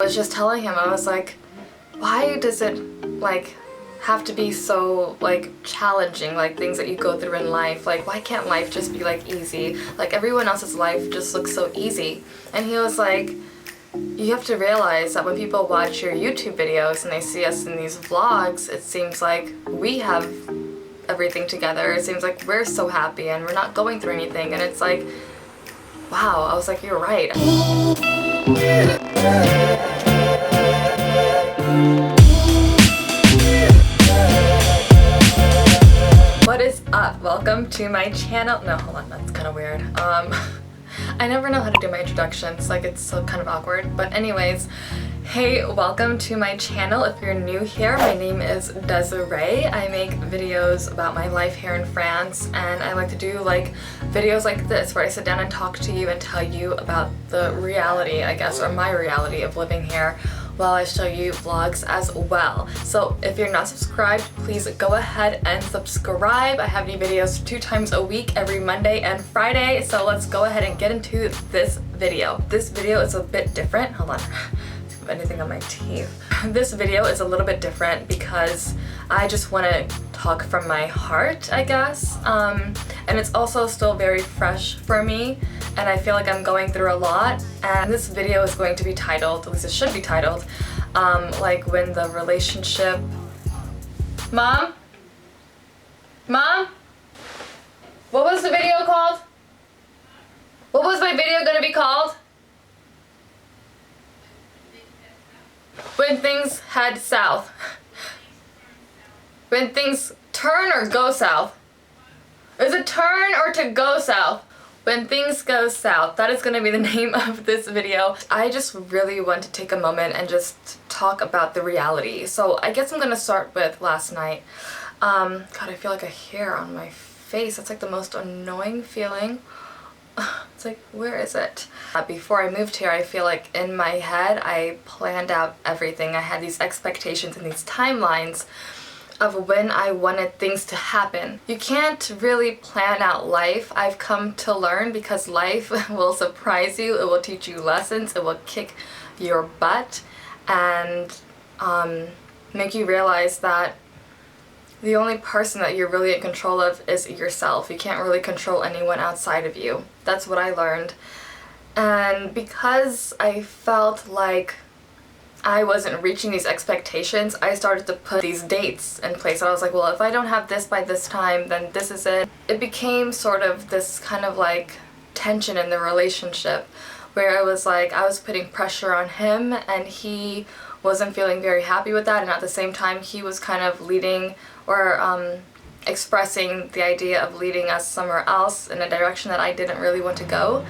I was just telling him, I was like, why does it like have to be so like challenging, like things that you go through in life? Like, why can't life just be like easy? Like everyone else's life just looks so easy. And he was like, you have to realize that when people watch your YouTube videos and they see us in these vlogs, it seems like we have everything together. It seems like we're so happy and we're not going through anything. And it's like, wow. I was like, you're right. What is up? Welcome to my channel. No, hold on, that's kind of weird. I never know how to do my introductions, like it's so kind of awkward. But anyways, hey, welcome to my channel. If you're new here, my name is Desiree. I make videos about my life here in France, and I like to do like videos like this where I sit down and talk to you and tell you about the reality, I guess, or my reality of living here, while I show you vlogs as well. So if you're not subscribed, please go ahead and subscribe. I have new videos 2 times a week, every Monday and Friday. So let's go ahead and get into this video. This video is a bit different. Hold on. Anything on my teeth. This video is a little bit different because I just want to talk from my heart, I guess. And it's also still very fresh for me, and I feel like I'm going through a lot. And this video is going to be titled, at least it should be titled, like when the relationship... Mom? Mom? What was the video called? What was my video gonna be called? When things head south. When things turn or go south. Is it turn or to go south? When things go south. That is going to be the name of this video. I just really want to take a moment and just talk about the reality. So I guess I'm going to start with last night. God, I feel like a hair on my face. That's like the most annoying feeling. It's like, where is it? Before I moved here, I feel like in my head I planned out everything. I had these expectations and these timelines of when I wanted things to happen. You can't really plan out life, I've come to learn, because life will surprise you, it will teach you lessons, it will kick your butt, and make you realize that the only person that you're really in control of is yourself. You can't really control anyone outside of you. That's what I learned. And because I felt like I wasn't reaching these expectations, I started to put these dates in place. And I was like, well, if I don't have this by this time, then this is it. It became sort of this kind of like tension in the relationship where it was like I was putting pressure on him and he wasn't feeling very happy with that, and at the same time he was kind of leading or expressing the idea of leading us somewhere else in a direction that I didn't really want to go.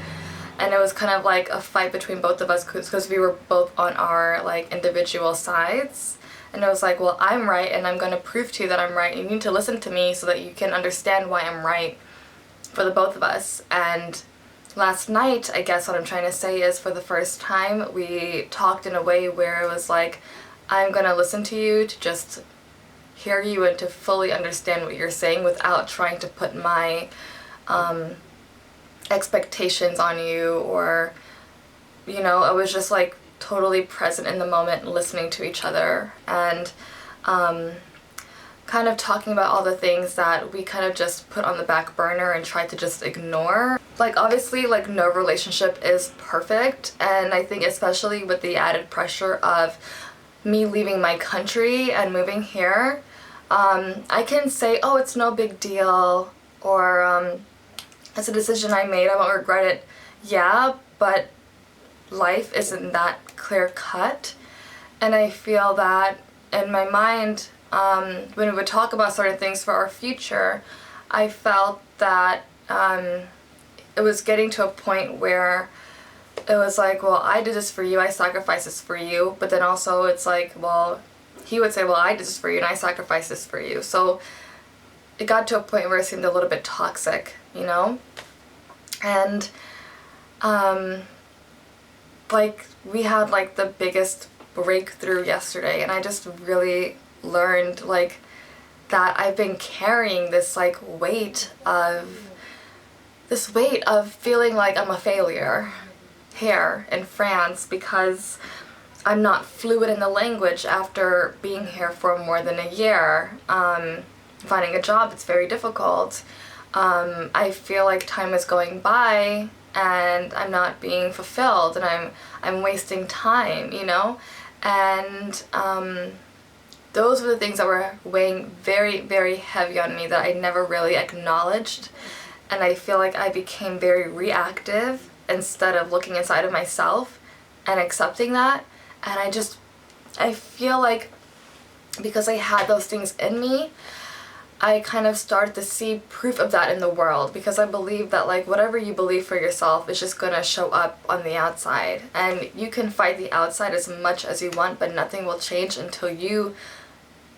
And it was kind of like a fight between both of us because we were both on our like individual sides. And it was like, well, I'm right and I'm going to prove to you that I'm right. You need to listen to me so that you can understand why I'm right for the both of us. And last night, I guess what I'm trying to say is, for the first time, we talked in a way where it was like, I'm going to listen to you to just hear you and to fully understand what you're saying without trying to put my expectations on you, or, you know, I was just like totally present in the moment, listening to each other, and kind of talking about all the things that we kind of just put on the back burner and tried to just ignore. Like, obviously, like, no relationship is perfect, and I think especially with the added pressure of me leaving my country and moving here, I can say, oh, it's no big deal, or it's a decision I made, I won't regret it. Yeah, but life isn't that clear cut, and I feel that in my mind, when we would talk about certain things for our future, I felt that it was getting to a point where it was like, well, I did this for you, I sacrificed this for you, but then also it's like, well, he would say, well, I did this for you and I sacrificed this for you. So it got to a point where it seemed a little bit toxic, you know? And like, we had like the biggest breakthrough yesterday, and I just really learned like that I've been carrying this like weight of feeling like I'm a failure here in France, because I'm not fluid in the language after being here for more than a year. Finding a job, it's very difficult. I feel like time is going by and I'm not being fulfilled, and I'm wasting time, you know? And those were the things that were weighing very, very heavy on me that I never really acknowledged. And I feel like I became very reactive instead of looking inside of myself and accepting that. And I feel like because I had those things in me, I kind of started to see proof of that in the world, because I believe that like whatever you believe for yourself is just gonna show up on the outside. And you can fight the outside as much as you want, but nothing will change until you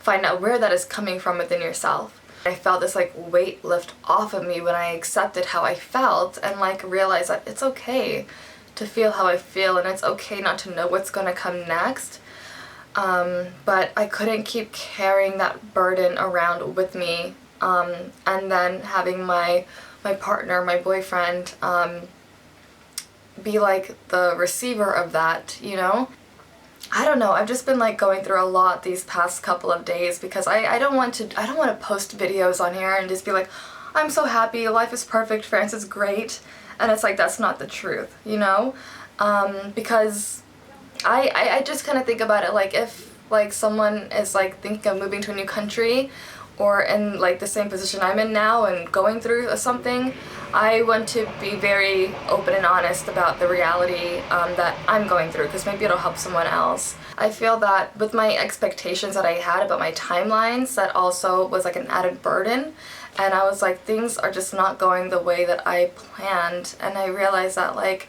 find out where that is coming from within yourself. I felt this like weight lift off of me when I accepted how I felt and like realized that it's okay to feel how I feel, and it's okay not to know what's gonna come next. But I couldn't keep carrying that burden around with me, and then having my partner, my boyfriend, be like the receiver of that, you know? I don't know, I've just been like going through a lot these past couple of days, because I don't want to post videos on here and just be like, I'm so happy, life is perfect, France is great, and it's like, that's not the truth, you know? Because I just kind of think about it like, if like someone is like thinking of moving to a new country or in like the same position I'm in now and going through something, I want to be very open and honest about the reality that I'm going through, because maybe it'll help someone else. I feel that with my expectations that I had about my timelines, that also was like an added burden, and I was like, things are just not going the way that I planned. And I realized that like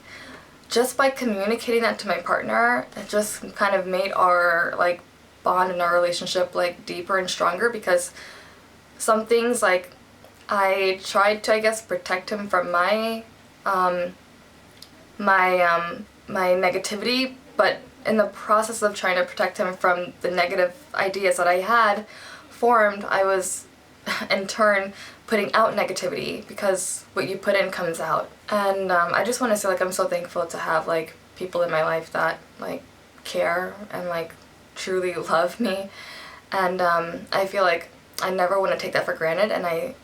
just by communicating that to my partner, it just kind of made our like bond in our relationship like deeper and stronger, because some things like I tried to, I guess, protect him from my negativity, but in the process of trying to protect him from the negative ideas that I had formed, I was in turn putting out negativity, because what you put in comes out. And I just want to say like I'm so thankful to have like people in my life that like care and like truly love me, and I feel like I never want to take that for granted, and I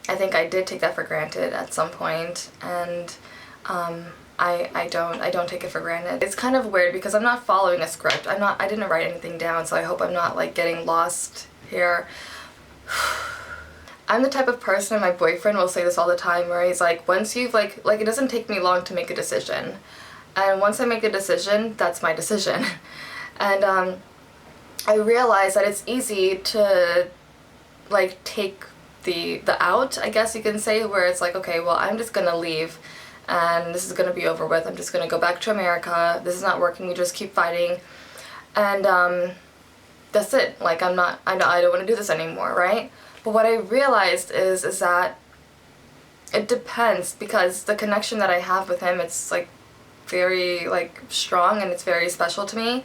think I did take that for granted at some point, and I don't take it for granted. It's kind of weird because I'm not following a script. I didn't write anything down, so I hope I'm not like getting lost here. I'm the type of person, my boyfriend will say this all the time, where he's like, once you've like it doesn't take me long to make a decision, and once I make a decision, that's my decision. And I realize that it's easy to like take the out, I guess you can say, where it's like, okay, well, I'm just gonna leave and this is gonna be over with. I'm just gonna go back to America. This is not working. We just keep fighting, and that's it. Like I don't want to do this anymore, right? But what I realized is that it depends, because the connection that I have with him, it's like very like strong and it's very special to me.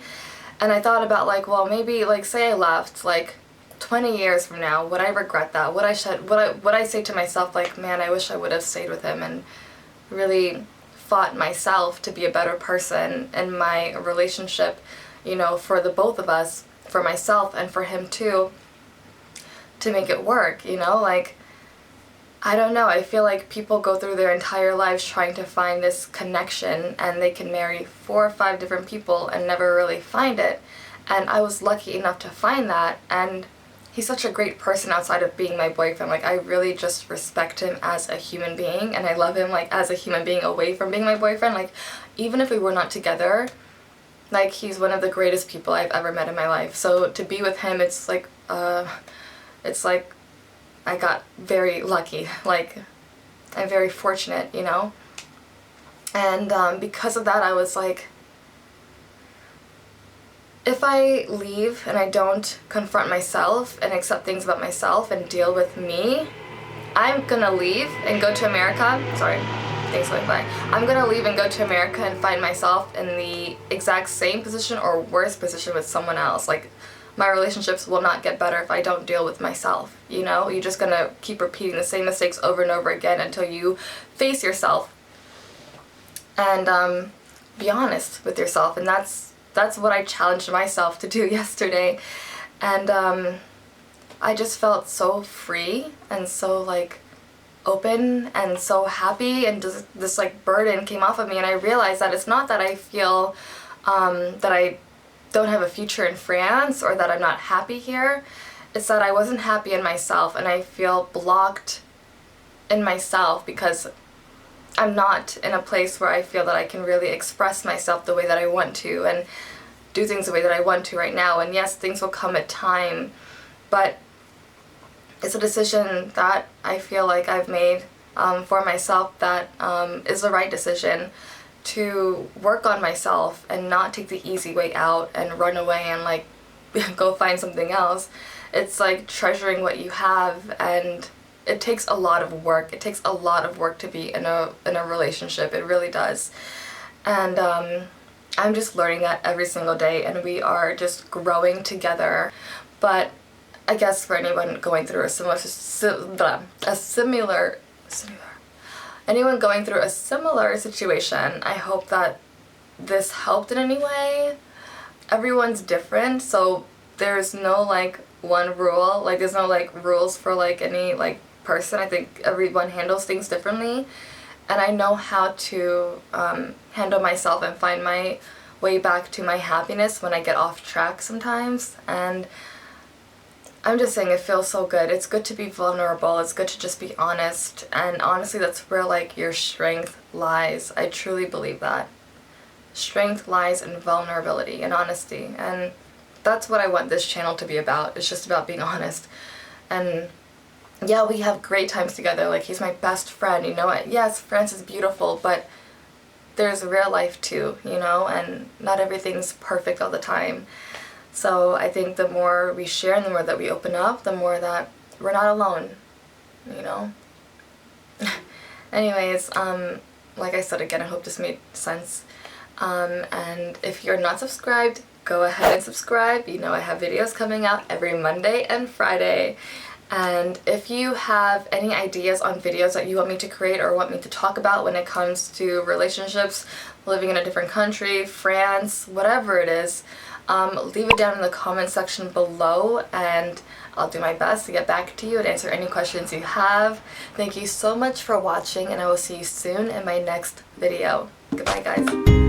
And I thought about like, well, maybe like say I left like 20 years from now, would I regret that? Would I say to myself like, man, I wish I would have stayed with him and really fought myself to be a better person in my relationship, you know, for the both of us, for myself and for him too, to make it work, you know? Like, I don't know, I feel like people go through their entire lives trying to find this connection, and they can marry 4 or 5 different people and never really find it. And I was lucky enough to find that, and he's such a great person outside of being my boyfriend. Like, I really just respect him as a human being, and I love him like as a human being away from being my boyfriend. Like, even if we were not together, like, he's one of the greatest people I've ever met in my life. So to be with him, it's like I got very lucky. Like, I'm very fortunate, you know? And because of that, I was like, if I leave and I don't confront myself and accept things about myself and deal with me, I'm gonna leave and go to America. Sorry, things going by. I'm gonna leave and go to America and find myself in the exact same position or worse position with someone else. Like, my relationships will not get better if I don't deal with myself, you know? You're just gonna keep repeating the same mistakes over and over again until you face yourself and be honest with yourself. And that's that's what I challenged myself to do yesterday. And I just felt so free and so like open and so happy, and just this like burden came off of me, and I realized that it's not that I feel that I don't have a future in France or that I'm not happy here. It's that I wasn't happy in myself, and I feel blocked in myself because I'm not in a place where I feel that I can really express myself the way that I want to and do things the way that I want to right now. And yes, things will come at time, but it's a decision that I feel like I've made for myself that is the right decision, to work on myself and not take the easy way out and run away and like go find something else. It's like treasuring what you have, and it takes a lot of work. It takes a lot of work to be in a relationship. It really does. And I'm just learning that every single day, and we are just growing together. But I guess for anyone going through anyone going through a similar situation, I hope that this helped in any way. Everyone's different, so there's no like one rule, like there's no like rules for like any like person. I think everyone handles things differently, and I know how to handle myself and find my way back to my happiness when I get off track sometimes. And I'm just saying, it feels so good. It's good to be vulnerable. It's good to just be honest. And honestly, that's where like your strength lies. I truly believe that. Strength lies in vulnerability and honesty. And that's what I want this channel to be about. It's just about being honest. And yeah, we have great times together. Like, he's my best friend, you know. Yes, France is beautiful, but there's real life too, you know, and not everything's perfect all the time. So I think the more we share and the more that we open up, the more that we're not alone, you know. Anyways, like I said again, I hope this made sense. And if you're not subscribed, go ahead and subscribe. You know, I have videos coming out every Monday and Friday. And if you have any ideas on videos that you want me to create or want me to talk about when it comes to relationships, living in a different country, France, whatever it is, leave it down in the comment section below, and I'll do my best to get back to you and answer any questions you have. Thank you so much for watching, and I will see you soon in my next video. Goodbye, guys.